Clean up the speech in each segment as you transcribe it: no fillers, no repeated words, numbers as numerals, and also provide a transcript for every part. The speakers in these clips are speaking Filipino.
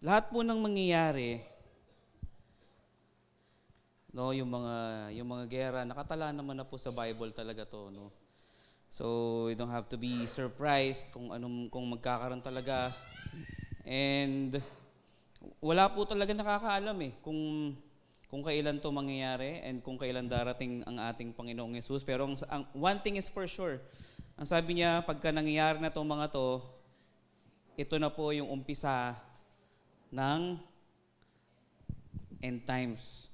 lahat po ng mangyayari, no, yung mga gera, nakatala naman na po sa Bible talaga to, no. So, you don't have to be surprised kung magkakaroon talaga. And wala po talaga nakakaalam kung kailan to mangyayari and kung kailan darating ang ating Panginoong Yesus. Pero ang one thing is for sure. Ang sabi niya, pagka nangyayari na itong mga to, ito na po yung umpisa ng end times.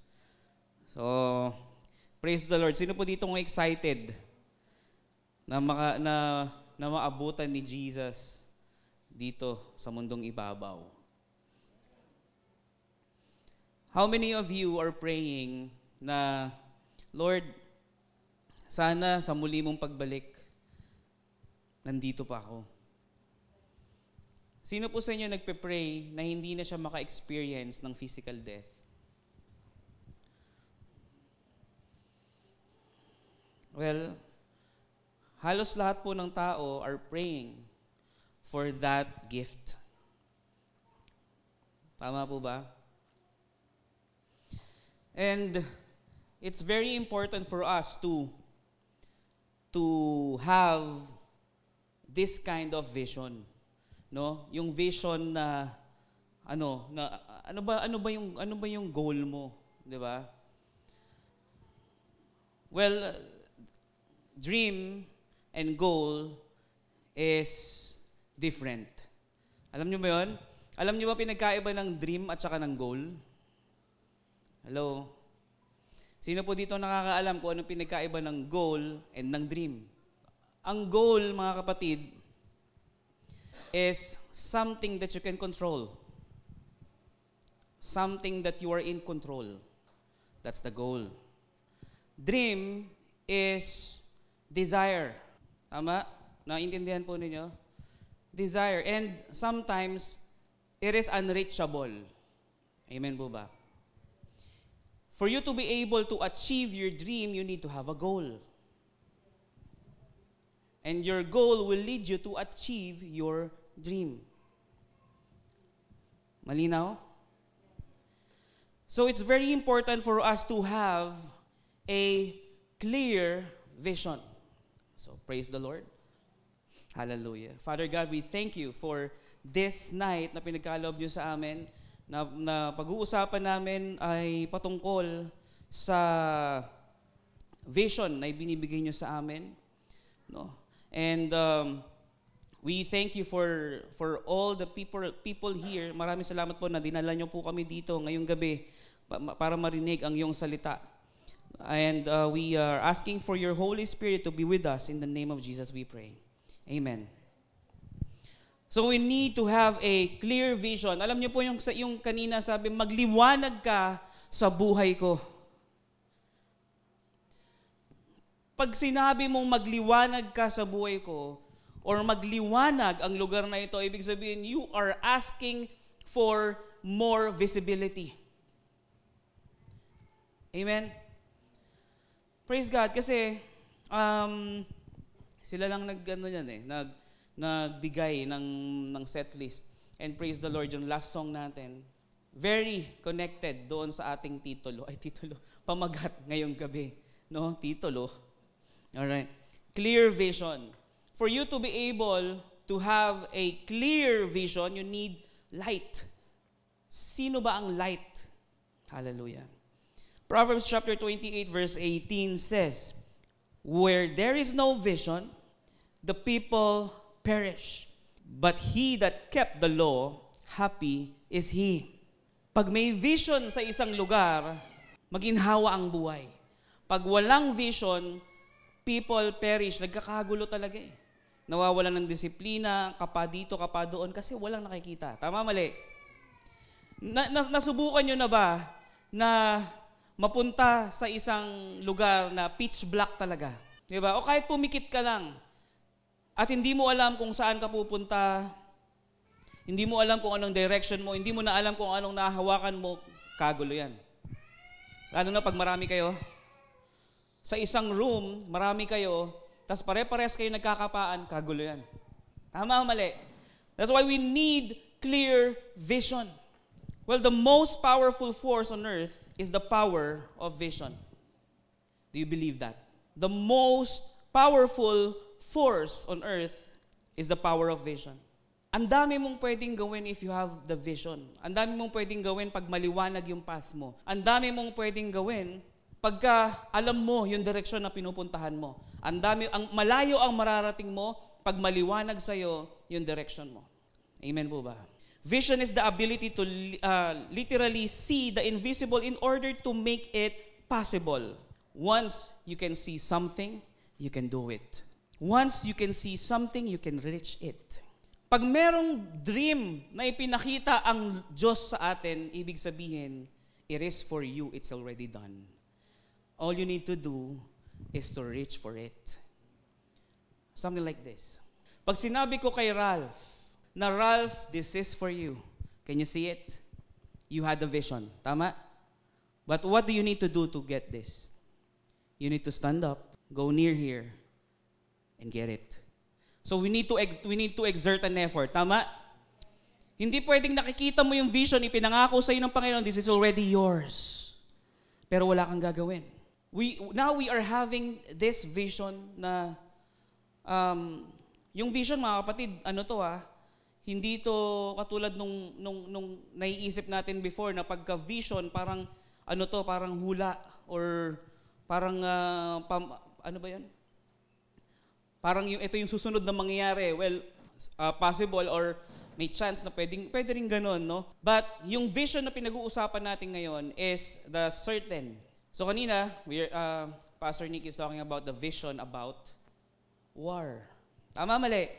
So, praise the Lord. Sino po dito excited na maabutan ni Jesus dito sa mundong ibabaw? How many of you are praying na, Lord, sana sa muli mong pagbalik, nandito pa ako? Sino po sa inyo nagpe-pray na hindi na siya maka-experience ng physical death? Well, halos lahat po ng tao are praying for that gift. Tama po ba? And it's very important for us to have this kind of vision, no? Yung vision na ano ba yung goal mo, 'di ba? Well, dream and goal is different. Alam niyo ba 'yon? Alam niyo ba pinagkaiba ng dream at saka ng goal? Hello? Sino po dito nakakaalam kung anong pinagkaiba ng goal and ng dream? Ang goal, mga kapatid, is something that you can control. Something that you are in control. That's the goal. Dream is desire. Tama? Naintindihan po ninyo? Desire. And sometimes, it is unreachable. Amen po ba? For you to be able to achieve your dream, you need to have a goal. And your goal will lead you to achieve your dream. Malinaw? So it's very important for us to have a clear vision. So praise the Lord. Hallelujah. Father God, we thank you for this night na pinagkaloob niyo sa amin, na pag-uusapan namin ay patungkol sa vision na ibinibigay niyo sa amin, no? And we thank you for all the people here. Maraming salamat po na dinala niyo po kami dito ngayong gabi para marinig ang iyong salita. And we are asking for your Holy Spirit to be with us. In the name of Jesus we pray. Amen. So we need to have a clear vision. Alam niyo po yung kanina sabi, magliwanag ka sa buhay ko. Pag sinabi mong magliwanag ka sa buhay ko, or magliwanag ang lugar na ito, ibig sabihin, you are asking for more visibility. Amen? Praise God, kasi sila lang nagbigay ng set list. And praise the Lord, yung last song natin, very connected doon sa ating titulo. Pamagat ngayong gabi. No? Titulo. Alright. Clear vision. For you to be able to have a clear vision, you need light. Sino ba ang light? Hallelujah. Proverbs chapter 28 verse 18 says, where there is no vision, the people perish. But he that kept the law, happy is he. Pag may vision sa isang lugar, maginhawa ang buhay. Pag walang vision, people perish. Nagkakagulo talaga eh. Nawawalan ng disiplina, kapa dito, kapa doon, kasi walang nakikita. Tama, mali? Nasubukan nyo na ba na mapunta sa isang lugar na pitch black talaga? Diba? O kahit pumikit ka lang, at hindi mo alam kung saan ka pupunta, hindi mo alam kung anong direction mo, hindi mo na alam kung anong nahahawakan mo, kagulo yan. Lalo na pag marami kayo. Sa isang room, marami kayo, tas pare-pares kayo nagkakapaan, kagulo yan. Tama o mali? That's why we need clear vision. Well, the most powerful force on earth is the power of vision. Do you believe that? The most powerful force on earth is the power of vision. Ang dami mong pwedeng gawin if you have the vision. Ang dami mong pwedeng gawin pag maliwanag yung path mo. Ang dami mong pwedeng gawin pagka alam mo yung direksyon na pinupuntahan mo. Malayo ang mararating mo pag maliwanag sa'yo yung direction mo. Amen po ba? Vision is the ability to literally see the invisible in order to make it possible. Once you can see something, you can do it. Once you can see something, you can reach it. Pag merong dream na ipinakita ang Diyos sa atin, ibig sabihin, it is for you, it's already done. All you need to do is to reach for it. Something like this. Pag sinabi ko kay Ralph, na Ralph, this is for you. Can you see it? You had the vision. Tama? But what do you need to do to get this? You need to stand up, go near here, and get it. So we need to exert an effort. Tama? Hindi pwedeng nakikita mo yung vision, ipinangako sa iyo ng Panginoon, this is already yours. Pero wala kang gagawin. Now we are having this vision na, yung vision mga kapatid, hindi to katulad nung naiisip natin before na pagka-vision, parang parang hula or parang, ano ba yan? Parang ito yung susunod na mangyayari. Well, possible or may chance na pwede rin ganun, no? But yung vision na pinag-uusapan natin ngayon is the certain. So kanina, Pastor Nick is talking about the vision about war. Tama, mali?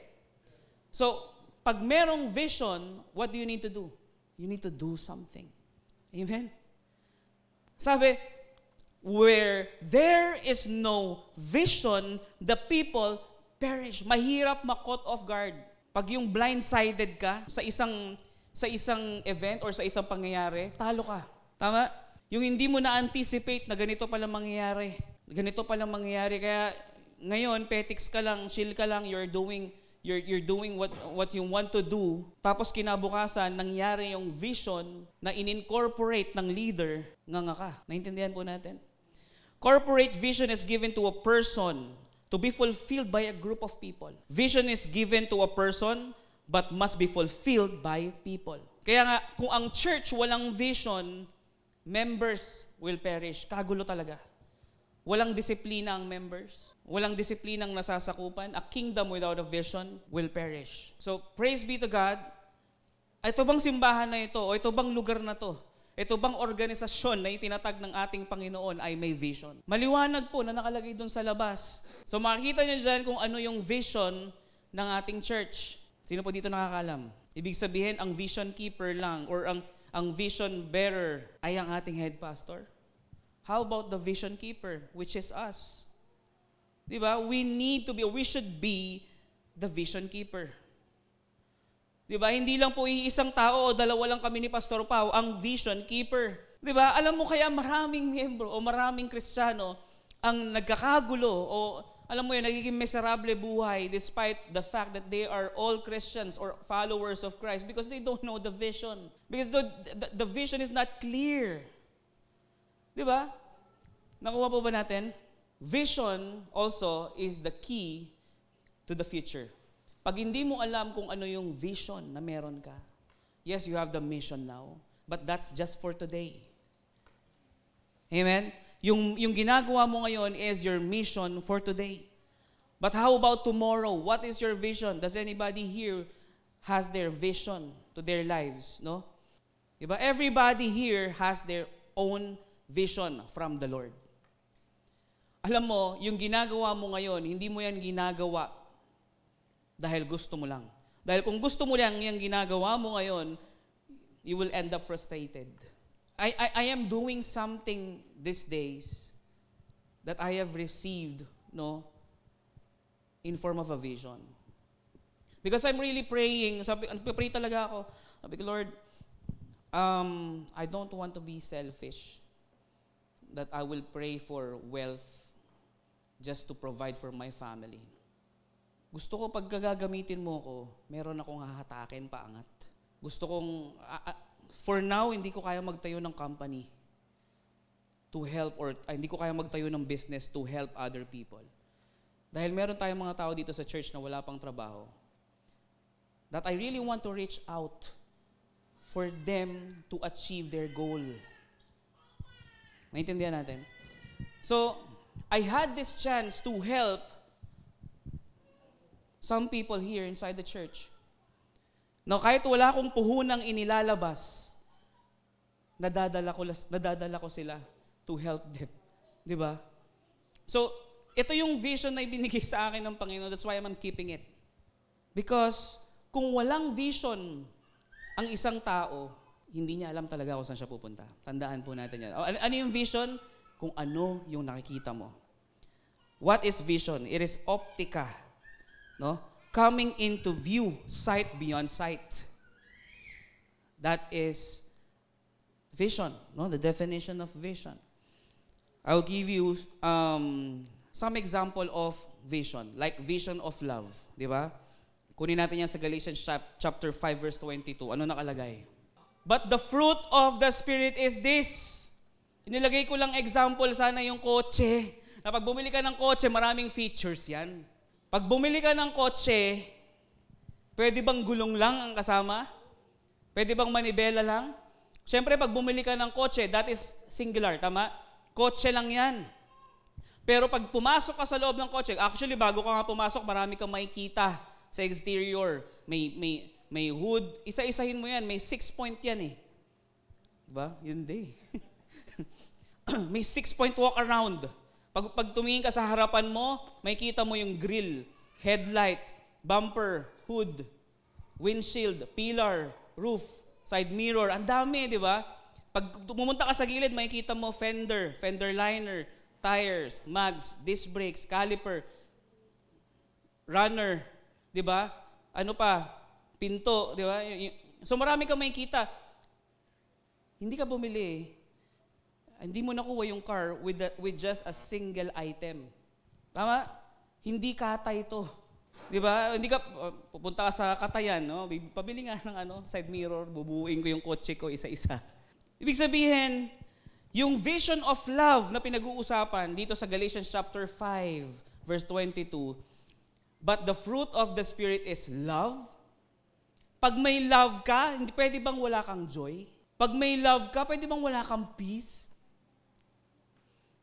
So, pag merong vision, what do you need to do? You need to do something. Amen? Sabi, where there is no vision, the people perish. Mahirap ma-caught off guard. Pag yung blindsided ka sa isang event or sa isang pangyayari, talo ka. Tama? Yung hindi mo na-anticipate na ganito palang mangyayari. Ganito palang mangyayari. Kaya ngayon, petics ka lang, chill ka lang, you're doing what you want to do. Tapos kinabukasan, nangyari yung vision na in-incorporate ng leader, nga ka. Naintindihan po natin? Corporate vision is given to a person to be fulfilled by a group of people. Vision is given to a person but must be fulfilled by people. Kaya nga, kung ang church walang vision, members will perish. Kagulo talaga. Walang disiplina ang members. Walang disiplina ang nasasakupan. A kingdom without a vision will perish. So, praise be to God. Ito bang simbahan na ito? O ito bang lugar na to? Ito bang organisasyon na itinatag ng ating Panginoon ay may vision? Maliwanag po na nakalagay doon sa labas. So makikita niyo dyan kung ano yung vision ng ating church. Sino po dito nakakalam? Ibig sabihin, ang vision keeper lang or ang vision bearer ay ang ating head pastor. How about the vision keeper, which is us? Diba? We should be the vision keeper. Diba? Hindi lang po iisang tao o dalawa lang kami ni Pastor Pao ang vision keeper. Diba? Alam mo kaya maraming miyembro o maraming Kristiyano ang nagkakagulo o alam mo yun, nagiging miserable buhay despite the fact that they are all Christians or followers of Christ because they don't know the vision. Because the vision is not clear. Diba? Nakuha po ba natin? Vision also is the key to the future. Pag hindi mo alam kung ano yung vision na meron ka, yes, you have the mission now, but that's just for today. Amen? Yung ginagawa mo ngayon is your mission for today. But how about tomorrow? What is your vision? Does anybody here has their vision to their lives? No? Diba? Everybody here has their own vision from the Lord. Alam mo, yung ginagawa mo ngayon, hindi mo yan ginagawa dahil gusto mo lang. Dahil kung gusto mo lang yung ginagawa mo ngayon, you will end up frustrated. I am doing something these days that I have received, no, in form of a vision. Because I'm really praying, pray talaga ako. Sabi ko, Lord, I don't want to be selfish. That I will pray for wealth just to provide for my family. Gusto ko pag gagamitin mo ko, meron akong hahatakin paangat. Gusto kong, for now, hindi ko kaya magtayo ng company to help or hindi ko kaya magtayo ng business to help other people. Dahil meron tayong mga tao dito sa church na wala pang trabaho. That I really want to reach out for them to achieve their goal. Naintindihan natin? So, I had this chance to help some people here inside the church. Now, kahit wala akong puhunang inilalabas, nadadala ko sila to help them. Di ba? So, ito yung vision na ibinigay sa akin ng Panginoon. That's why I'm keeping it. Because, kung walang vision ang isang tao, hindi niya alam talaga kung saan siya pupunta. Tandaan po natin yan. Ano yung vision? Kung ano yung nakikita mo. What is vision? It is optica. No? Coming into view, sight beyond sight. That is vision. No? The definition of vision. I'll give you some example of vision. Like vision of love. Di ba? Kunin natin yan sa Galatians chapter 5 verse 22. Ano nakalagay? But the fruit of the Spirit is this. Inilagay ko lang example sana yung kotse. Na pag bumili ka ng kotse, maraming features yan. Pag bumili ka ng kotse, pwede bang gulong lang ang kasama? Pwede bang manibela lang? Siyempre, pag bumili ka ng kotse, that is singular, tama? Kotse lang yan. Pero pag pumasok ka sa loob ng kotse, actually, bago ka nga pumasok, marami kang makikita sa exterior. May hood. Isa-isahin mo yan. May 6-point yan eh. Diba? Yun day. May 6-point walk around. Pag tumingin ka sa harapan mo, makikita mo yung grill, headlight, bumper, hood, windshield, pillar, roof, side mirror. Ang dami, di ba? Pag pumunta ka sa gilid, makikita mo fender liner, tires, mags, disc brakes, caliper, runner, di ba? Ano pa? Pinto, di ba? So marami kang makikita. Hindi ka bumili. Hindi mo nakuha yung car with just a single item. Tama? Hindi katay ito. Di ba? Hindi ka pupunta ka sa katayan, no? Pabili nga ng side mirror, bubuuin ko yung kotse ko isa-isa. Ibig sabihin, yung vision of love na pinag-uusapan dito sa Galatians chapter 5 verse 22, but the fruit of the Spirit is love. Pag may love ka, hindi pwede bang wala kang joy? Pag may love ka, pwede bang wala kang peace?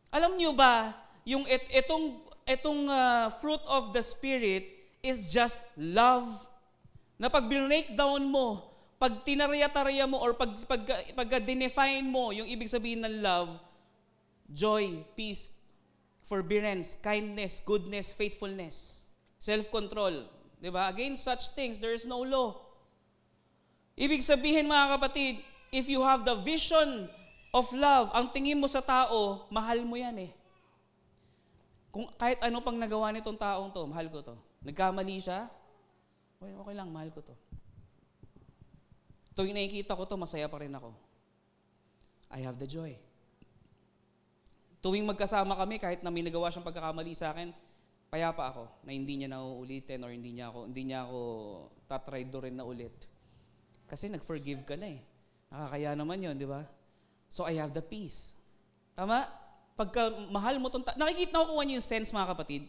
Alam niyo ba, yung itong fruit of the Spirit is just love. Na pag breakdown mo, pag tinarya-tarya mo, or pag define mo yung ibig sabihin ng love, joy, peace, forbearance, kindness, goodness, faithfulness, self-control. Diba? Against such things, there is no law. Ibig sabihin mga kapatid, if you have the vision of love, ang tingin mo sa tao, mahal mo yan eh. Kung kahit ano pang nagawa nitong taong to, mahal ko to. Nagkamali siya, okay lang, mahal ko to. Tuwing nakikita ko to, masaya pa rin ako. I have the joy. Tuwing magkasama kami, kahit na may nagawa siyang pagkakamali sa akin, payapa ako na hindi niya na uulitin or hindi niya ako tatry do rin na ulit. Kasi nag-forgive ka na eh. Nakakaya naman yun, di ba? So I have the peace. Tama? Pagka mahal mo nakikita ko kung yung sense mga kapatid.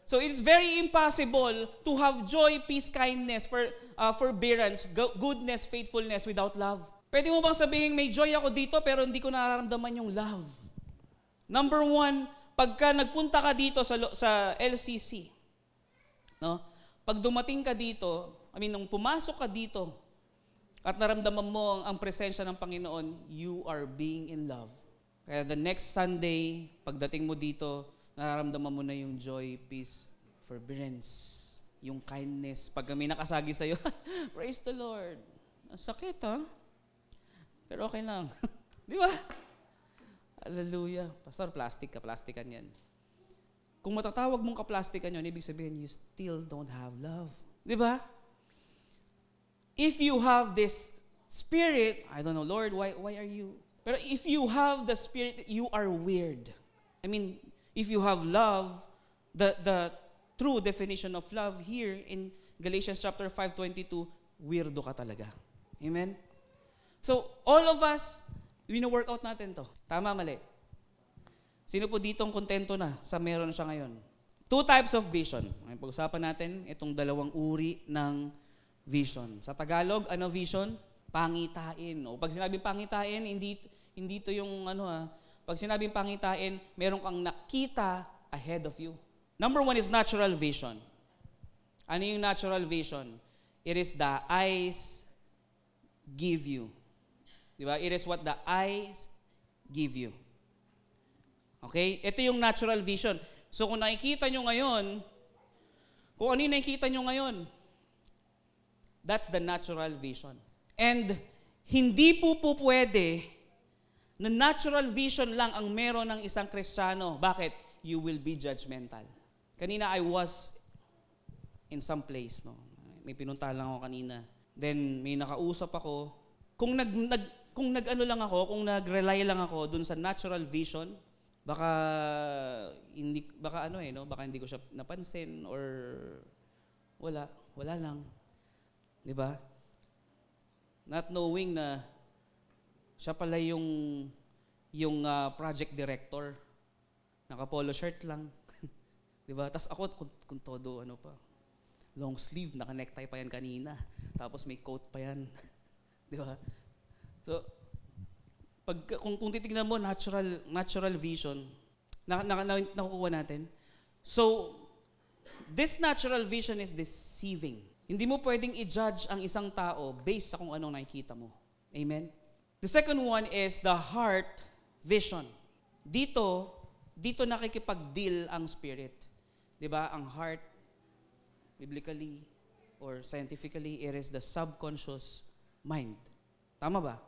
So it's very impossible to have joy, peace, kindness, forbearance, goodness, faithfulness without love. Pwede mo bang sabihin may joy ako dito pero hindi ko nararamdaman yung love? Number 1, pagka nagpunta ka dito sa LCC, no? Pag dumating ka dito, nung pumasok ka dito, at naramdaman mo ang presensya ng Panginoon, you are being in love. Kaya the next Sunday, pagdating mo dito, nararamdaman mo na yung joy, peace, forbearance, yung kindness. Pag may nakasagi sa'yo, praise the Lord. Ang sakit, ha? Pero okay lang. Di ba? Hallelujah. Pastor, plastikan yan. Kung matatawag mong kaplastikan yun, ibig sabihin, you still don't have love. Di ba? If you have this Spirit, I don't know, Lord, why are you? Pero if you have the Spirit, you are weird. If you have love, the true definition of love here in Galatians chapter 5:22, weirdo ka talaga. Amen? So, all of us, wino-workout natin to. Tama, mali? Sino po ditong kontento na sa meron siya ngayon? 2 types of vision. Ngayon, pag-usapan natin itong dalawang uri ng vision. Sa Tagalog, ano vision? Pangitain. O pag sinabing pangitain, hindi to yung pag sinabing pangitain, meron kang nakita ahead of you. Number 1 is natural vision. Ano yung natural vision? It is the eyes give you. Di ba? It is what the eyes give you. Okay? Ito yung natural vision. So kung nakikita nyo ngayon, kung ano yung nakikita nyo ngayon, that's the natural vision. And hindi po pwede na natural vision lang ang meron ng isang Kristiyano. Bakit? You will be judgmental. Kanina I was in some place, no? May pinunta lang ako kanina. Then may nakausap ako. Kung nag-rely lang ako dun sa natural vision, baka hindi ko siya napansin or wala lang. 'Di ba? Not knowing na siya pala yung project director. Naka-polo shirt lang. 'Di ba? Tas ako kung todo long sleeve, naka-necktie pa yan kanina. Tapos may coat pa yan. 'Di ba? So kung titingnan mo natural vision nakukuha natin. So this natural vision is deceiving. Hindi mo pwedeng i-judge ang isang tao based sa kung anong nakikita mo. Amen? The second one is the heart vision. Dito nakikipag-deal ang spirit. 'Di ba? Ang heart, biblically or scientifically, it is the subconscious mind. Tama ba?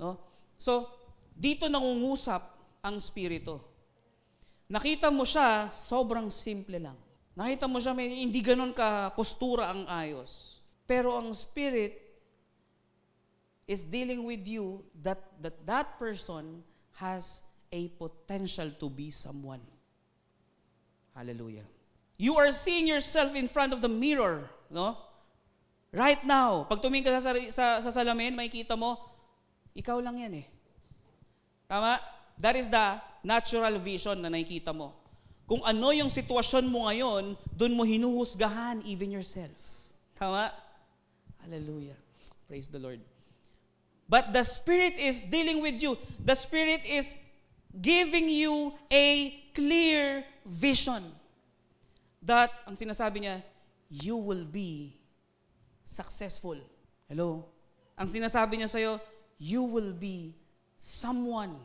No? So, dito nangungusap ang spirito. Nakita mo siya, sobrang simple lang. Nakita mo siya, hindi ganun ka postura ang ayos. Pero ang spirit is dealing with you that person has a potential to be someone. Hallelujah. You are seeing yourself in front of the mirror, no? Right now, pag tumingin ka sa salamin, makikita mo, ikaw lang yan eh. Tama? That is the natural vision na nakikita mo. Kung ano yung sitwasyon mo ngayon, doon mo hinuhusgahan even yourself. Tama? Hallelujah. Praise the Lord. But the Spirit is dealing with you. The Spirit is giving you a clear vision. That, ang sinasabi niya, you will be successful. Hello? Ang sinasabi niya sa'yo, you will be someone.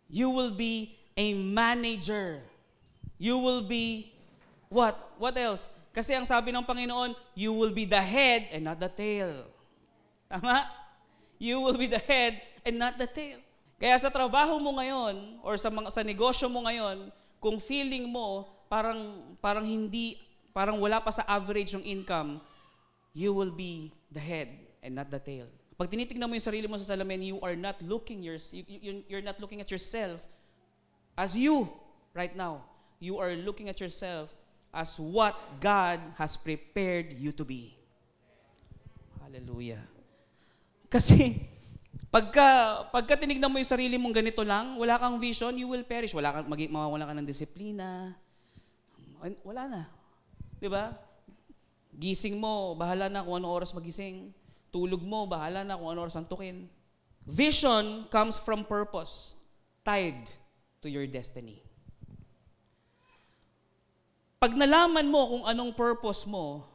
You will be a manager. You will be what? What else? Kasi ang sabi ng Panginoon, you will be the head and not the tail. Tama? You will be the head and not the tail. Kaya sa trabaho mo ngayon or sa negosyo mo ngayon, kung feeling mo parang wala pa sa average yung income, you will be the head and not the tail. Pag tinitingnan mo yung sarili mo sa salamin, you're not looking at yourself as you right now. You are looking at yourself as what God has prepared you to be. Hallelujah. Kasi pagka tinignan mo yung sarili mong ganito lang, wala kang vision, you will perish. Mawawala ka ng disiplina. Wala na. 'Di ba? Gising mo, bahala na kung anong oras magising. Tulog mo, bahala na kung anong oras antukin. Vision comes from purpose, tied to your destiny. Pag nalaman mo kung anong purpose mo,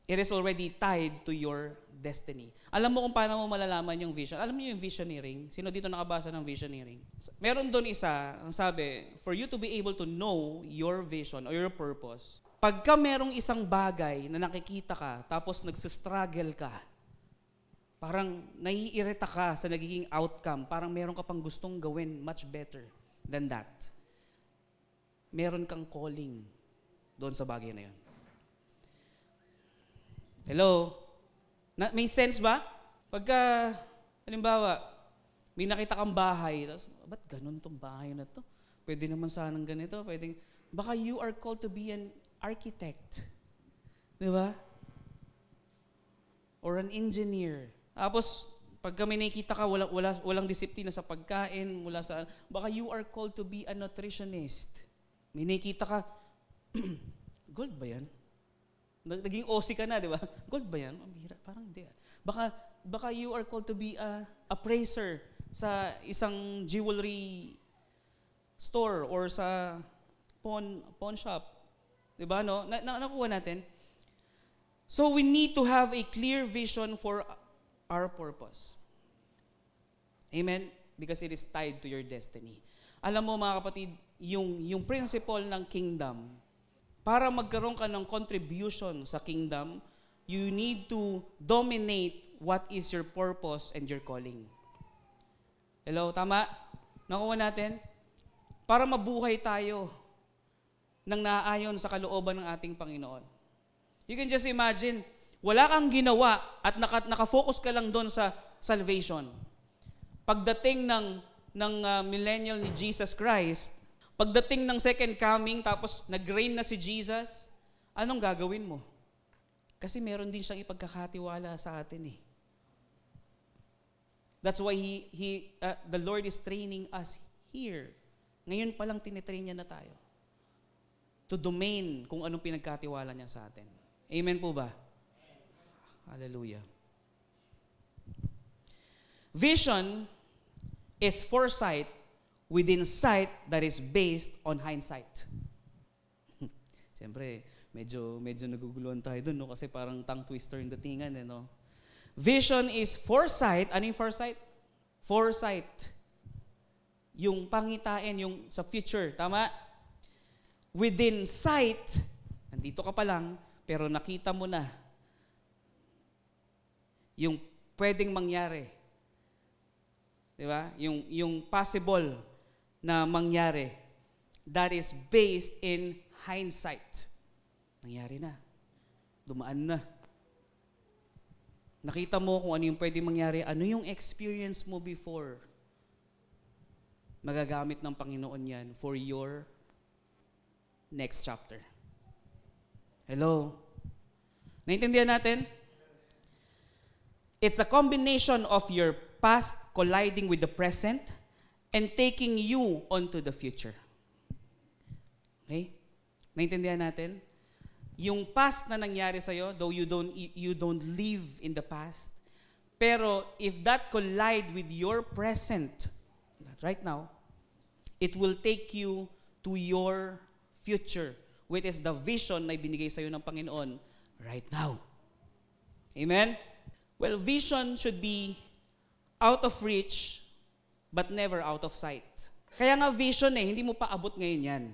it is already tied to your destiny. Alam mo kung paano mo malalaman yung vision. Alam niyo yung visioneering? Sino dito nakabasa ng visioneering? Meron doon isa, ang sabi, for you to be able to know your vision or your purpose, pagka merong isang bagay na nakikita ka, tapos nagsistruggle ka, parang naiirita ka sa nagiging outcome, parang meron ka pang gustong gawin much better than that. Meron kang calling doon sa bagay na yun. Hello? May sense ba? Pagka, halimbawa, may nakita kang bahay, tapos, ba't ganun tong bahay na to? Pwede naman sanang ganito, baka you are called to be an architect. Di ba? Or an engineer. Tapos, Pagka may nakikita ka, walang disiplina sa pagkain, baka you are called to be a nutritionist. May nakikita ka, gold ba yan? Naging OC ka na, di ba? Gold ba yan? Parang hindi. Baka you are called to be a appraiser sa isang jewelry store or sa pawn shop. Di ba, no? Nakuha natin. So we need to have a clear vision for our purpose. Amen? Because it is tied to your destiny. Alam mo mga kapatid, yung principle ng kingdom, para magkaroon ka ng contribution sa kingdom, you need to dominate what is your purpose and your calling. Hello, tama? Nakuha natin? Para mabuhay tayo ng naaayon sa kalooban ng ating Panginoon. You can just imagine, wala kang ginawa at nakafocus ka lang doon sa salvation. Pagdating ng millennial ni Jesus Christ, pagdating ng second coming, tapos nag-reign na si Jesus, anong gagawin mo? Kasi meron din siyang ipagkakatiwala sa atin eh. That's why the Lord is training us here. Ngayon pa lang tinitrain niya na tayo. To domain kung anong pinagkatiwala niya sa atin. Amen po ba? Hallelujah. Vision is foresight within sight that is based on hindsight. Siyempre, medyo naguguluhan tayo dun, no? Kasi parang tongue twister yung datingan, eh, no? Vision is foresight. Ano yung foresight? Foresight. Yung pangitain, yung sa future. Tama? Within sight, nandito ka pa lang, pero nakita mo na yung pwedeng mangyari. Di ba? Yung possible na mangyari. That is based in hindsight. Nangyari na. Dumaan na. Nakita mo kung ano yung pwedeng mangyari. Ano yung experience mo before? Magagamit ng Panginoon yan for your next chapter. Hello? Naintindihan natin? It's a combination of your past colliding with the present and taking you onto the future. Okay? Naintindihan natin? Yung past na nangyari sa'yo, though you don't live in the past, pero if that collide with your present, right now, it will take you to your future, which is the vision na ibinigay sa'yo ng Panginoon right now. Amen? Well, vision should be out of reach, but never out of sight. Kaya nga vision hindi mo pa abot ngayon yan.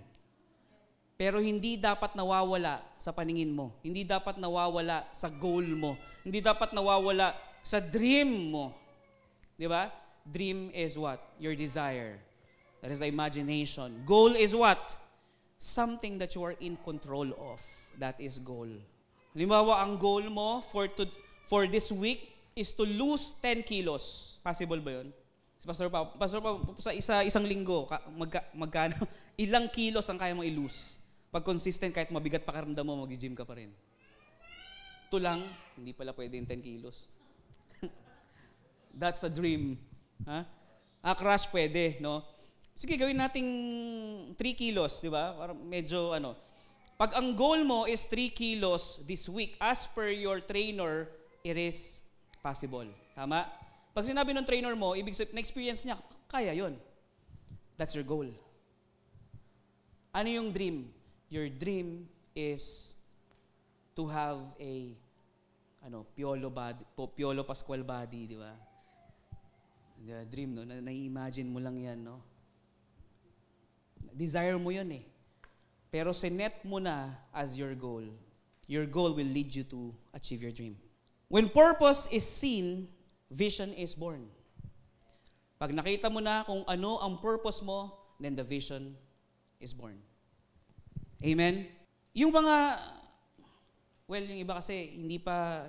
Pero hindi dapat nawawala sa paningin mo. Hindi dapat nawawala sa goal mo. Hindi dapat nawawala sa dream mo. Di ba? Dream is what? Your desire. That is the imagination. Goal is what? Something that you are in control of. That is goal. Halimbawa, ang goal mo for this week is to lose 10 kilos. Possible ba yun? Pastor pa, sa isang linggo, magkano? Ilang kilos ang kaya mo i-lose? Pag consistent, kahit mabigat pakiramdam mo, mag-gym ka pa rin. Ito lang, hindi pala pwede yung 10 kilos. That's a dream. Crush pwede, no? Sige, gawin nating 3 kilos, di ba? Para medyo, Pag ang goal mo is 3 kilos this week, as per your trainer, it is possible. Tama? Pag sinabi ng trainer mo, ibig sabihin, na-experience niya, kaya yon. That's your goal. Ano yung dream? Your dream is to have a Piolo Pascual body, di ba? The dream, no? Na-imagine mo lang yan, no? Desire mo yun eh. Pero sinet mo na as your goal. Your goal will lead you to achieve your dream. When purpose is seen, vision is born. Pag nakita mo na kung ano ang purpose mo, then the vision is born. Amen? Yung mga, yung iba kasi hindi pa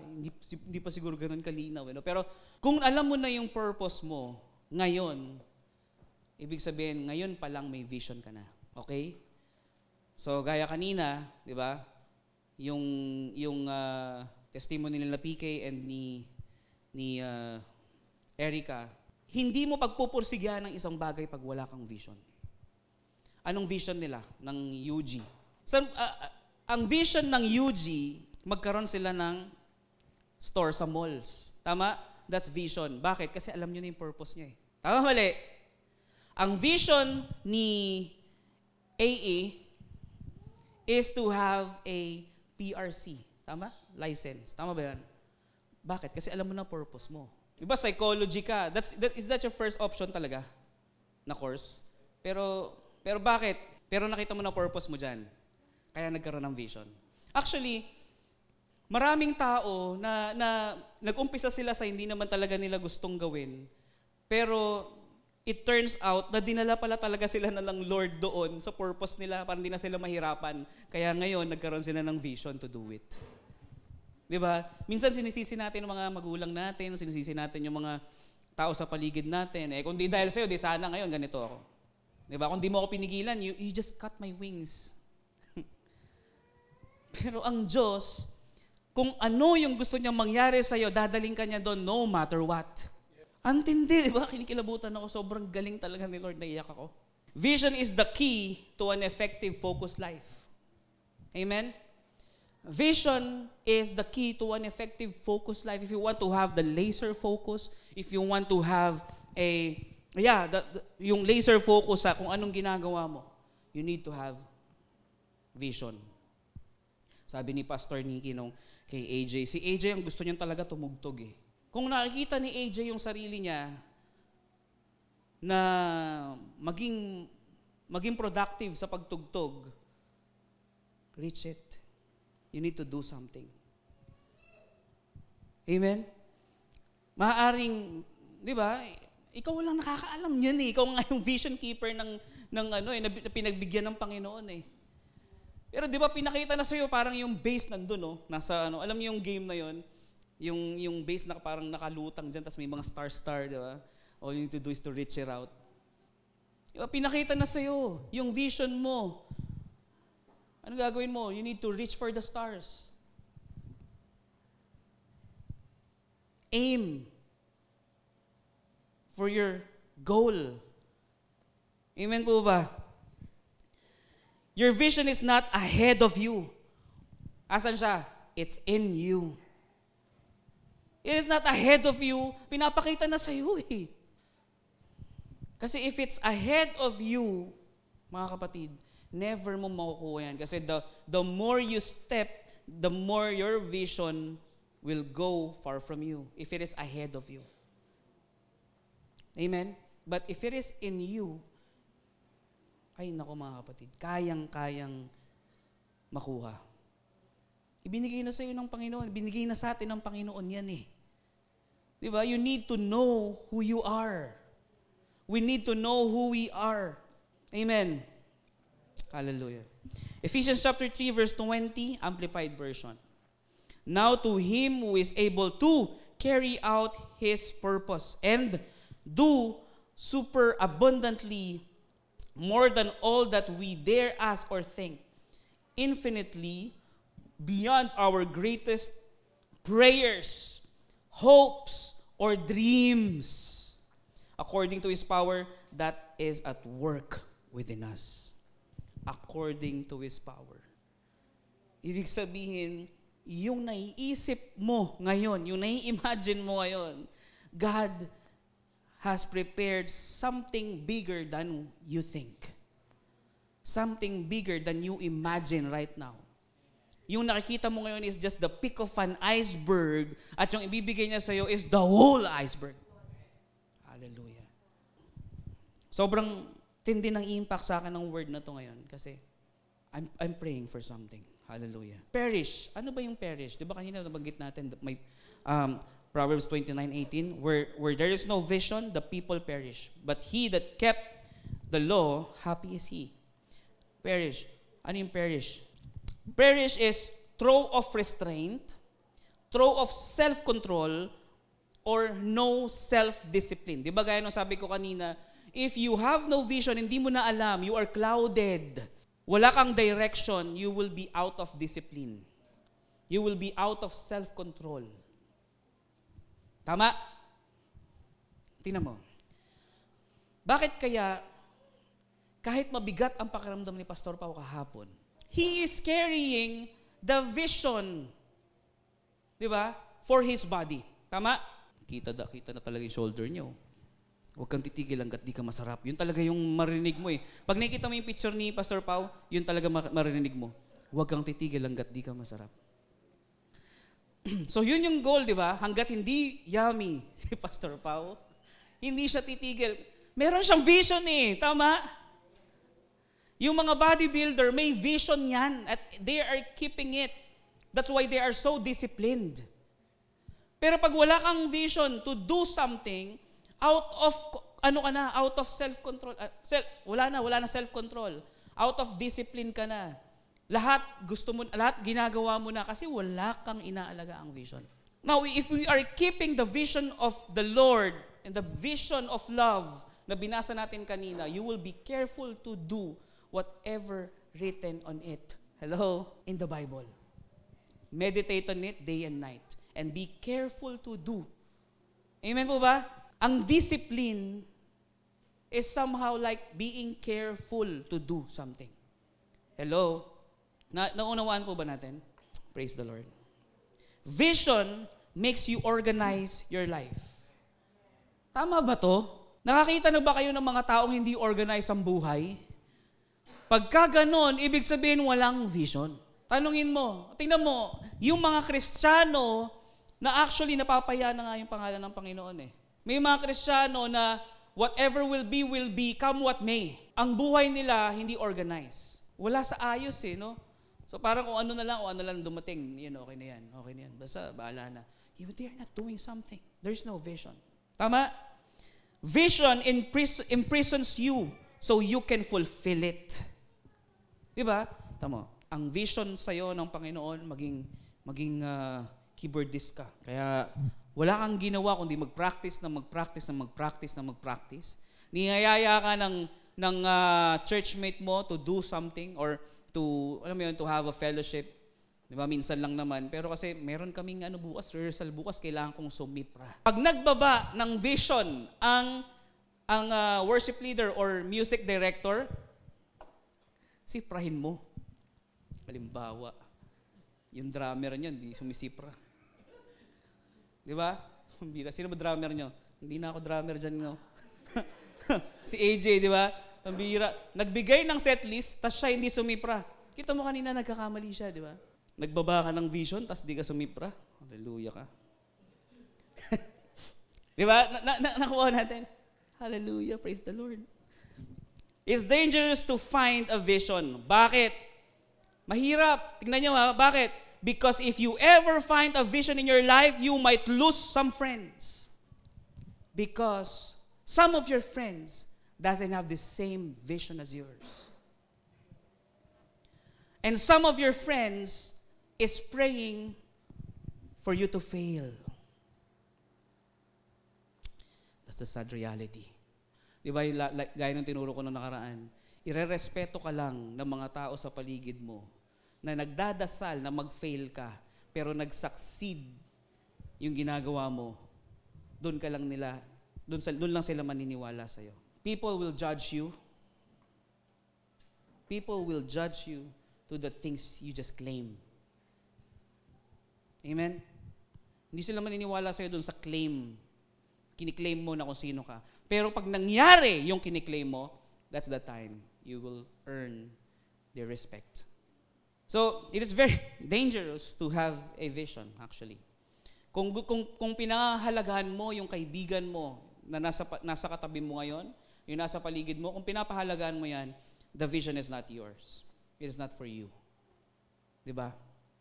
siguro ganun kalinaw. Pero kung alam mo na yung purpose mo ngayon, ibig sabihin, ngayon pa lang may vision ka na. Okay? So, gaya kanina, di ba? Yung testimony nila PK and ni Erica, hindi mo pagpupursigyan ng isang bagay pag wala kang vision. Anong vision nila ng UG? Ang vision ng UG, magkaroon sila ng store sa malls. Tama? That's vision. Bakit? Kasi alam nyo na yung purpose niya eh. Tama, mali? Ang vision ni AA is to have a PRC. Tama? License. Tama ba yan? Bakit? Kasi alam mo na purpose mo. Diba, psychology ka. Is that your first option talaga na course? Pero bakit? Pero nakita mo na purpose mo dyan. Kaya nagkaroon ng vision. Actually, maraming tao na nag-umpisa sila sa hindi naman talaga nila gustong gawin. Pero it turns out na dinala pala talaga sila na ng Lord doon sa purpose nila para hindi na sila mahirapan. Kaya ngayon, nagkaroon sila ng vision to do it. Diba? Minsan sinisisi natin yung mga magulang natin, sinisisi natin yung mga tao sa paligid natin. Kung di dahil sa'yo, di sana ngayon ganito ako. Diba? Kung di mo ako pinigilan, you just cut my wings. Pero ang Diyos, kung ano yung gusto niyang mangyari sa'yo, dadaling ka niya doon no matter what. Antindi, di ba? Kinikilabutan ako. Sobrang galing talaga ni Lord, naiyak ako. Vision is the key to an effective, focused life. Amen? Vision is the key to an effective, focused life. If you want to have the laser focus, if you want to have yung laser focus sa kung anong ginagawa mo, you need to have vision. Sabi ni Pastor Nicky kay AJ, si AJ ang gusto niya talaga tumugtog eh. Kung nakikita ni AJ yung sarili niya na maging productive sa pagtugtog, reach it. You need to do something. Amen? Maaaring, di ba, ikaw lang nakakaalam niyan eh. Ikaw nga yung vision keeper na pinagbigyan ng Panginoon eh. Pero di ba pinakita na sa'yo parang yung base nandun, no? Nasa alam niyo yung game na yon, yung base na parang nakalutang dyan, tapos may mga star, di ba? All you need to do is to reach it out. Di ba, pinakita na sa'yo yung vision mo. Ano gagawin mo? You need to reach for the stars. Aim for your goal. Amen po ba? Your vision is not ahead of you. Asan siya? It's in you. It is not ahead of you. Pinapakita na sa iyo eh. Kasi if it's ahead of you, mga kapatid, never mo makukuha yan. Kasi the more you step, the more your vision will go far from you. If it is ahead of you. Amen? But if it is in you, ay nako mga kapatid, kayang-kayang makuha. Ibinigay na sa iyo ng Panginoon. Ibinigay na sa atin ng Panginoon yan eh. Di ba? You need to know who you are. We need to know who we are. Amen. Hallelujah. Ephesians chapter 3 verse 20, Amplified Version. Now to Him who is able to carry out His purpose and do super abundantly more than all that we dare ask or think, infinitely beyond our greatest prayers, hopes, or dreams, according to His power that is at work within us. According to His power. Ibig sabihin, yung naiisip mo ngayon, yung nai-imagine mo ngayon, God has prepared something bigger than you think. Something bigger than you imagine right now. Yung nakikita mo ngayon is just the peak of an iceberg at yung ibibigay niya sa'yo is the whole iceberg. Hallelujah. Sobrang tindi ng impact sa akin ng word na to ngayon kasi I'm praying for something. Hallelujah. Perish. Ano ba yung perish? Di ba kanina nabanggit natin may Proverbs 29:18, where there is no vision, the people perish. But he that kept the law, happy is he. Perish. Ano yung perish? Perish is throw of restraint, throw of self-control, or no self-discipline. Di ba gaya nung sabi ko kanina, if you have no vision, hindi mo na alam, you are clouded. Wala kang direction, you will be out of discipline. You will be out of self-control. Tama? Tingnan mo. Bakit kaya, kahit mabigat ang pakiramdam ni Pastor Pao kahapon, he is carrying the vision, di ba, for his body. Tama? Kita na talaga yung shoulder niyo. Huwag kang titigil hanggat di ka masarap. Yun talaga yung marinig mo eh. Pag nakikita mo yung picture ni Pastor Pao, yun talaga marinig mo. Huwag kang titigil hanggat di ka masarap. So yun yung goal, di ba? Hanggat hindi yummy si Pastor Pao, hindi siya titigil. Meron siyang vision eh. Tama? Yung mga bodybuilder, may vision yan. At they are keeping it. That's why they are so disciplined. Pero pag wala kang vision to do something, out of self-control. Wala na self-control. Out of discipline ka na. Lahat ginagawa mo na kasi wala kang inaalaga ang vision. Now, if we are keeping the vision of the Lord and the vision of love na binasa natin kanina, you will be careful to do whatever written on it. Hello? In the Bible. Meditate on it day and night. And be careful to do. Amen po ba? Ang discipline is somehow like being careful to do something. Hello? Naunawaan po ba natin? Praise the Lord. Vision makes you organize your life. Tama ba to? Nakakita na ba kayo ng mga taong hindi organize ang buhay? Pagka ganon, ibig sabihin walang vision. Tanungin mo, tingnan mo, yung mga Kristiyano na actually napapaya na nga yung pangalan ng Panginoon eh. May mga Kristiyano na whatever will be, come what may. Ang buhay nila hindi organized. Wala sa ayos eh, no? So parang kung ano na lang dumating, yun, okay na yan. Basta, bahala na. They are not doing something. There's no vision. Tama? Vision imprisons you so you can fulfill it. Diba? Tama. Ang vision sa'yo ng Panginoon, maging keyboardist ka. Kaya wala kang ginawa kundi mag-practice. Niyayaya ka ng churchmate mo to do something or to have a fellowship. Diba? Minsan lang naman. Pero kasi meron kaming rehearsal bukas, kailangan kong sumipra. Pag nagbaba ng vision ang worship leader or music director, siprahin mo. Halimbawa, yung drummer niyan, di sumisipra. Di ba? Sino ba drummer niyo? Hindi na ako drummer dyan, no? Si AJ, di ba? Pambira. Nagbigay ng setlist, tas siya hindi sumipra. Kita mo kanina, nagkakamali siya, di ba? Nagbaba ka ng vision, tas di ka sumipra. Hallelujah ka. Di ba? Nakuha natin. Hallelujah, praise the Lord. It's dangerous to find a vision. Bakit? Mahirap. Tingnan nyo ha, bakit? Because if you ever find a vision in your life, you might lose some friends. Because some of your friends doesn't have the same vision as yours. And some of your friends is praying for you to fail. That's the sad reality. Di ba, gaya ng tinuro ko nung nakaraan, irerespeto ka lang ng mga tao sa paligid mo na nagdadasal na mag-fail ka, pero nag-succeed yung ginagawa mo, doon lang sila maniniwala sa'yo. People will judge you. People will judge you to the things you just claim. Amen? Hindi sila maniniwala sa'yo doon sa claim. Kiniklaim mo na kung sino ka. Pero pag nangyari yung kiniklaim mo, that's the time you will earn their respect. So, it is very dangerous to have a vision, actually. Kung pinahahalagahan mo yung kaibigan mo na nasa katabi mo ngayon, yung nasa paligid mo, kung pinapahalagahan mo yan, the vision is not yours. It is not for you. Diba?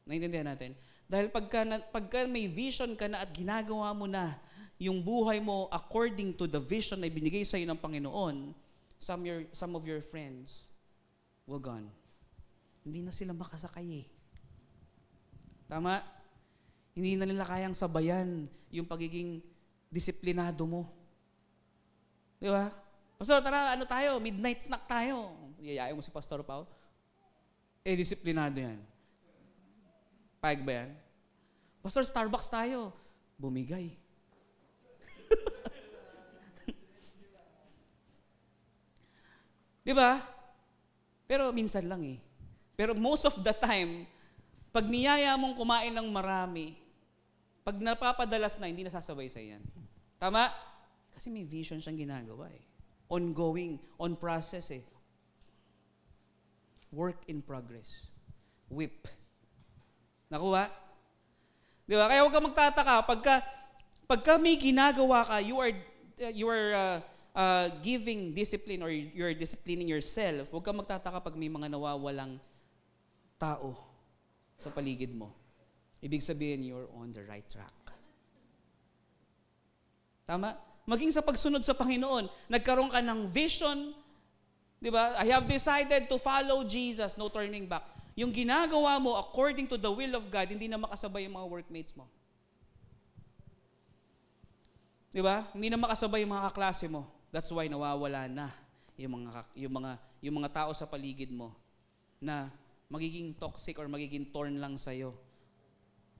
Naintindihan natin? Dahil pagka may vision ka na at ginagawa mo na yung buhay mo according to the vision na ibinigay sa'yo ng Panginoon, some of your friends will gone. Hindi na sila makasakay eh. Tama? Hindi na nila kayang sabayan yung pagiging disiplinado mo. Di ba? Pastor, tara, midnight snack tayo. Yayain mo si Pastor Pao. Disiplinado yan. Payag ba yan? Pastor, Starbucks tayo. Bumigay. Di ba? Pero minsan lang eh. Pero most of the time, pag niyaya mong kumain ng marami, pag napapadalas na, hindi nasasabay sa yan. Tama? Kasi may vision siyang ginagawa eh. Ongoing, on process eh. Work in progress. Whip. Nakuha? Di ba? Kaya huwag ka magtataka. Pagka may ginagawa ka, you are giving discipline or you're disciplining yourself, huwag ka magtataka pag may mga nawawalang tao sa paligid mo. Ibig sabihin, you're on the right track. Tama? Maging sa pagsunod sa Panginoon, nagkaroon ka ng vision, di ba? I have decided to follow Jesus, no turning back. Yung ginagawa mo according to the will of God, hindi na makasabay yung mga workmates mo. Di ba? Hindi na makasabay yung mga kaklase mo. That's why nawawala na yung mga tao sa paligid mo na magiging toxic or magiging torn lang sa'yo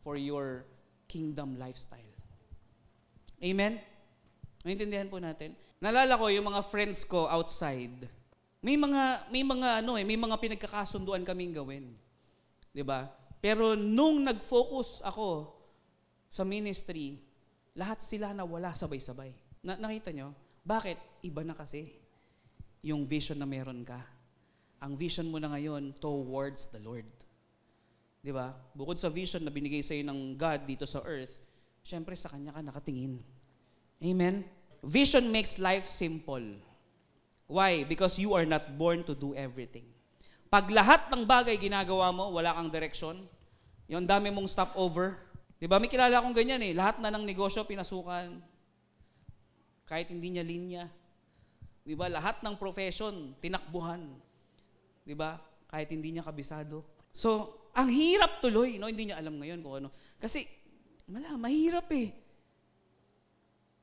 for your kingdom lifestyle. Amen? Naintindihan po natin? Nalala ko yung mga friends ko outside. May mga pinagkakasunduan kaming gawin. 'Di ba? Pero nung nag-focus ako sa ministry, lahat sila nawala sabay-sabay. Nakita nyo? Bakit? Iba na kasi yung vision na meron ka. Ang vision mo na ngayon towards the Lord. 'Di ba? Bukod sa vision na binigay sa iyo ng God dito sa earth, syempre sa Kanya ka nakatingin. Amen? Vision makes life simple. Why? Because you are not born to do everything. Pag lahat ng bagay ginagawa mo, wala kang direksyon, yung dami mong stopover. Di ba? May kilala akong ganyan eh. Lahat na ng negosyo pinasukan. Kahit hindi niya linya. Di ba? Lahat ng profession, tinakbuhan. Di ba? Kahit hindi niya kabisado. So, ang hirap tuloy. No? Hindi niya alam ngayon kung ano. Kasi, mahirap eh.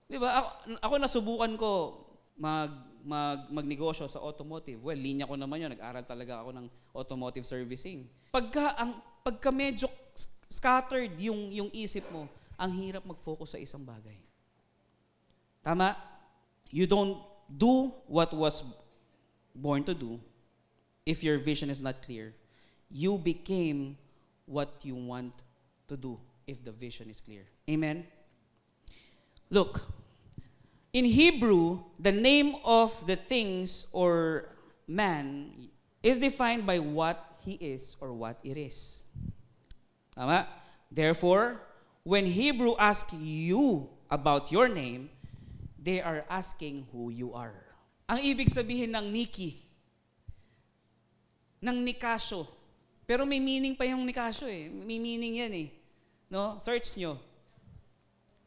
Di ba? Ako nasubukan ko magnegosyo sa automotive. Well, linya ko naman yun. Nag-aral talaga ako ng automotive servicing. Pagka medyo scattered yung isip mo, ang hirap mag-focus sa isang bagay. Tama? You don't do what was born to do if your vision is not clear. You became what you want to do if the vision is clear. Amen? Look, in Hebrew, the name of the things or man is defined by what he is or what it is. Tama? Therefore, when Hebrew asks you about your name, they are asking who you are. Ang ibig sabihin ng Niki, ng Nikasyo. Pero may meaning pa yung Nikasyo eh. May meaning yan eh. No? Search nyo.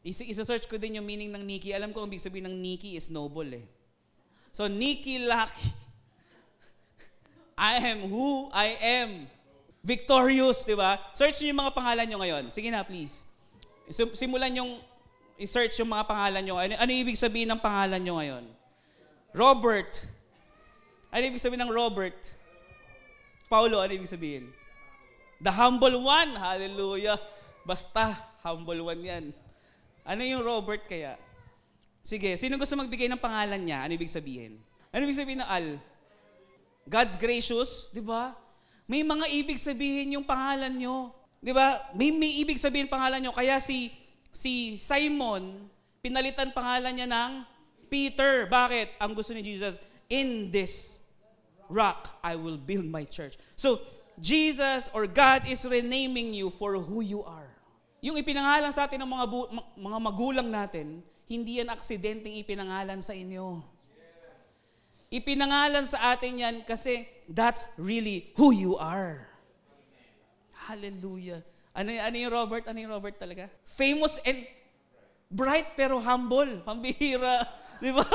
Isa-search ko din yung meaning ng Niki. Alam ko ang ibig sabihin ng Niki is noble eh. So, Niki Lucky. I am who I am. Victorious, di ba? Search nyo yung mga pangalan nyo ngayon. Sige na, please. Simulan yung i-search yung mga pangalan nyo. Ano ibig sabihin ng pangalan nyo ngayon? Robert. Ano ibig sabihin ng Robert? Paulo, ano ibig sabihin? The humble one. Hallelujah. Basta, humble one yan. Ano yung Robert kaya? Sige, sino gusto magbigay ng pangalan niya? Ano ibig sabihin? Ano ibig sabihin ng Al? God's gracious, di ba? May mga ibig sabihin yung pangalan nyo. Di ba? May ibig sabihin pangalan nyo. Kaya si Simon, pinalitan pangalan niya ng Peter. Bakit? Ang gusto ni Jesus, in this rock, I will build my church. So, Jesus or God is renaming you for who you are. Yung ipinangalan sa atin ng mga magulang natin, hindi yan aksidenteng ipinangalan sa inyo. Ipinangalan sa atin yan kasi that's really who you are. Hallelujah. Ano yung Robert? Ano yung Robert talaga? Famous and bright pero humble. Pambihira. Di ba?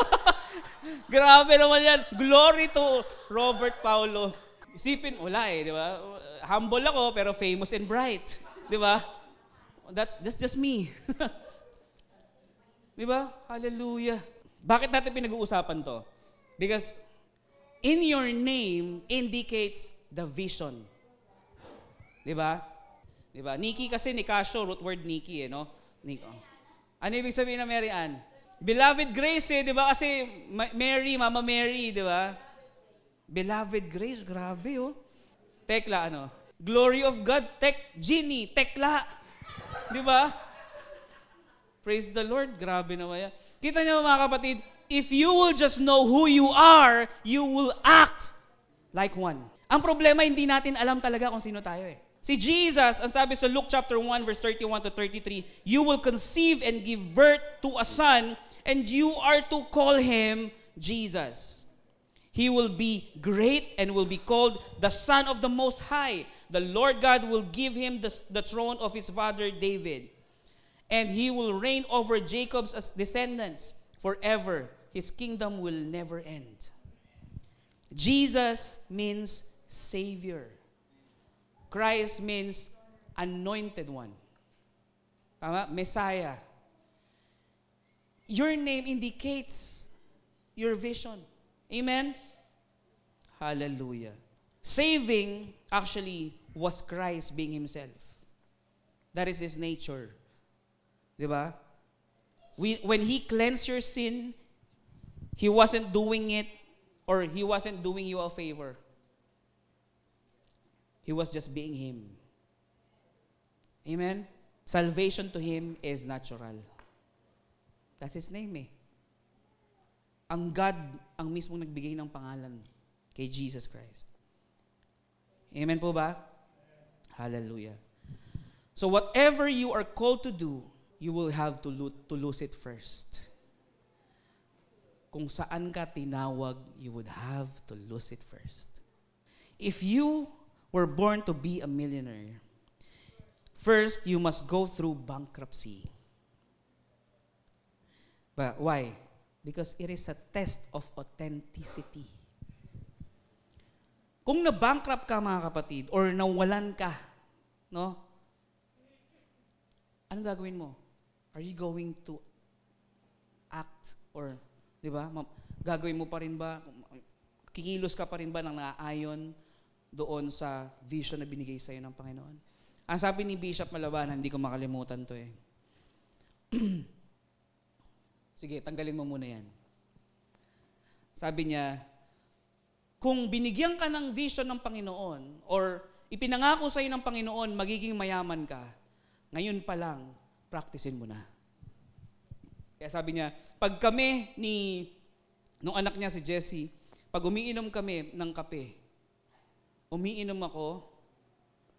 Grabe naman yan. Glory to Robert Paulo. Isipin, wala eh. Di ba? Humble ako pero famous and bright. Di ba? That's just me. Di ba? Hallelujah. Bakit natin pinag-uusapan to? Because in your name indicates the vision. Di ba? Di ba? Niki kasi Nikasyo, root word Niki eh, no? Ano ibig sabihin na Mary Ann? Beloved Grace eh, di ba? Kasi Mary, Mama Mary, di ba? Beloved grace, grabe oh. Tekla, ano? Glory of God, genie, tekla. Di ba? Praise the Lord, grabe naman yan. Kita niyo mga kapatid, if you will just know who you are, you will act like one. Ang problema, hindi natin alam talaga kung sino tayo eh. Si Jesus, ang sabi sa Luke chapter 1, verse 31 to 33, you will conceive and give birth to a son, and you are to call him Jesus. He will be great and will be called the Son of the Most High. The Lord God will give him the throne of his father David. And he will reign over Jacob's descendants forever. His kingdom will never end. Jesus means Savior. Christ means anointed one. Tama? Messiah. Your name indicates your vision. Amen? Hallelujah. Saving, actually, was Christ being himself. That is his nature. Diba? When he cleansed your sin, he wasn't doing it, or he wasn't doing you a favor. He was just being him. Amen? Salvation to him is natural. That's his name eh. Ang God, ang mismo nagbigay ng pangalan kay Jesus Christ. Amen po ba? Hallelujah. So whatever you are called to do, you will have to lose it first. Kung saan ka tinawag, you would have to lose it first. If you were born to be a millionaire, first you must go through bankruptcy. But why? Because it is a test of authenticity. Kung na-bankrupt ka mga kapatid, or nawalan ka, no? Anong gagawin mo? Are you going to act or, di ba? Gagawin mo pa rin ba? Kikilos ka pa rin ba ng naaayon doon sa vision na binigay sa'yo ng Panginoon? Ang sabi ni Bishop Malabanan, hindi ko makalimutan to eh. Sige, tanggalin mo muna yan. Sabi niya, kung binigyan ka ng vision ng Panginoon or ipinangako sa'yo ng Panginoon, magiging mayaman ka, ngayon pa lang, practicein mo na. Kaya sabi niya, pag kami nung anak niya si Jessie, pag umiinom kami ng kape, umiinom ako,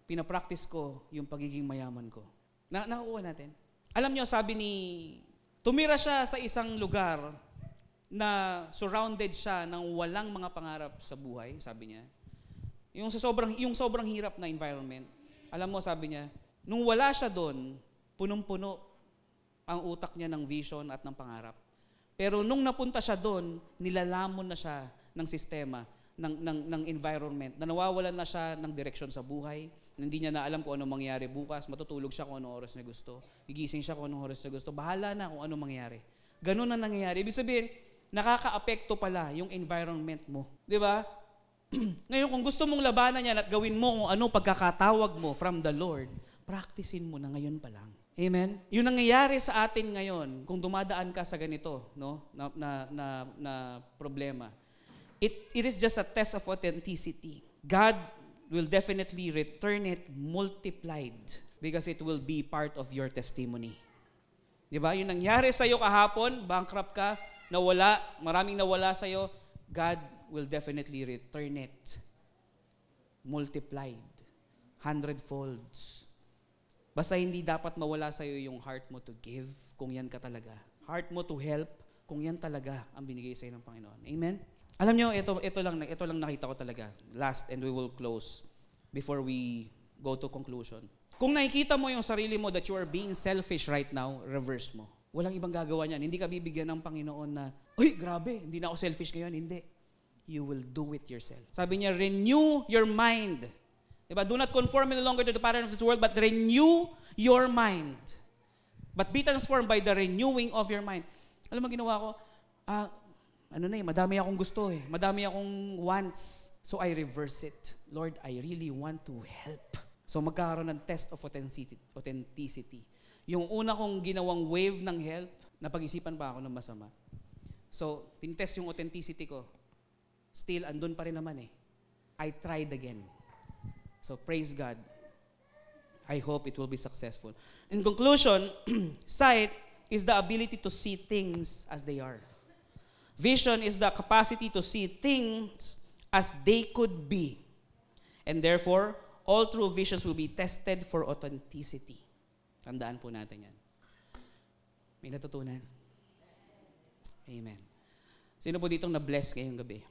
pinapractice ko yung pagiging mayaman ko. Nakuha natin. Alam niyo, tumira siya sa isang lugar na surrounded siya ng walang mga pangarap sa buhay, sabi niya. Yung sobrang hirap na environment. Alam mo, sabi niya, nung wala siya doon, punong-puno ang utak niya ng vision at ng pangarap. Pero nung napunta siya doon, nilalamon na siya ng sistema, ng environment, na nawawalan na siya ng direksyon sa buhay, hindi niya na alam kung anong mangyari bukas, matutulog siya kung anong oras niya gusto, gigising siya kung anong oras niya gusto, bahala na kung anong mangyari. Ganun na nangyayari. Ibig sabihin, nakaka-apekto pala yung environment mo. Di ba? Ngayon, kung gusto mong labanan yan at gawin mo kung ano pagkakatawag mo from the Lord, practicein mo na ngayon pa lang. Amen? Yung nangyayari sa atin ngayon, kung dumadaan ka sa ganito, no, na problema, it is just a test of authenticity. God will definitely return it multiplied because it will be part of your testimony. Di ba? Yung nangyari sa'yo kahapon, bankrupt ka, maraming nawala sa'yo, God will definitely return it multiplied, 100-folds. Basta hindi dapat mawala sa'yo yung heart mo to give, kung yan ka talaga. Heart mo to help, kung yan talaga ang binigay sa'yo ng Panginoon. Amen? Alam nyo, ito lang nakita ko talaga. Last, and we will close before we go to conclusion. Kung nakikita mo yung sarili mo that you are being selfish right now, reverse mo. Walang ibang gagawa niyan. Hindi ka bibigyan ng Panginoon na, uy, grabe, hindi na ako selfish ngayon. Hindi. You will do it yourself. Sabi niya, renew your mind. Diba? Do not conform any longer to the pattern of this world, but renew your mind. But be transformed by the renewing of your mind. Alam mo, ginawa ko, madami akong gusto eh. Madami akong wants. So I reverse it. Lord, I really want to help. So magkakaroon ng test of authenticity. Yung una kong ginawang wave ng help, napag-isipan pa ako ng masama. So, tinitest yung authenticity ko. still, andun pa rin naman eh. I tried again. So praise God. I hope it will be successful. In conclusion, sight is the ability to see things as they are. Vision is the capacity to see things as they could be. And therefore, all true visions will be tested for authenticity. Tandaan po natin yan. May natutunan? Amen. Sino po ditong na-bless ngayong gabi?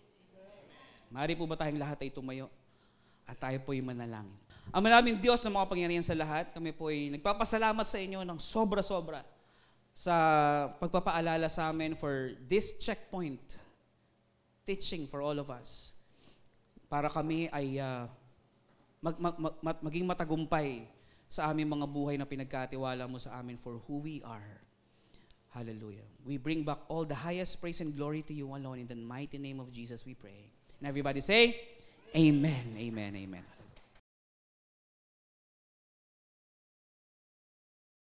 Maaari po ba tayong lahat ay tumayo at tayo po ay manalangin? Ang maraming Diyos na mga pangyarihan sa lahat, kami po ay nagpapasalamat sa inyo ng sobra-sobra sa pagpapaalala sa amin for this checkpoint teaching for all of us. Para kami ay maging matagumpay sa aming mga buhay na pinagkatiwala mo sa amin for who we are. Hallelujah. We bring back all the highest praise and glory to you alone. In the mighty name of Jesus we pray. And everybody say, Amen, amen, amen.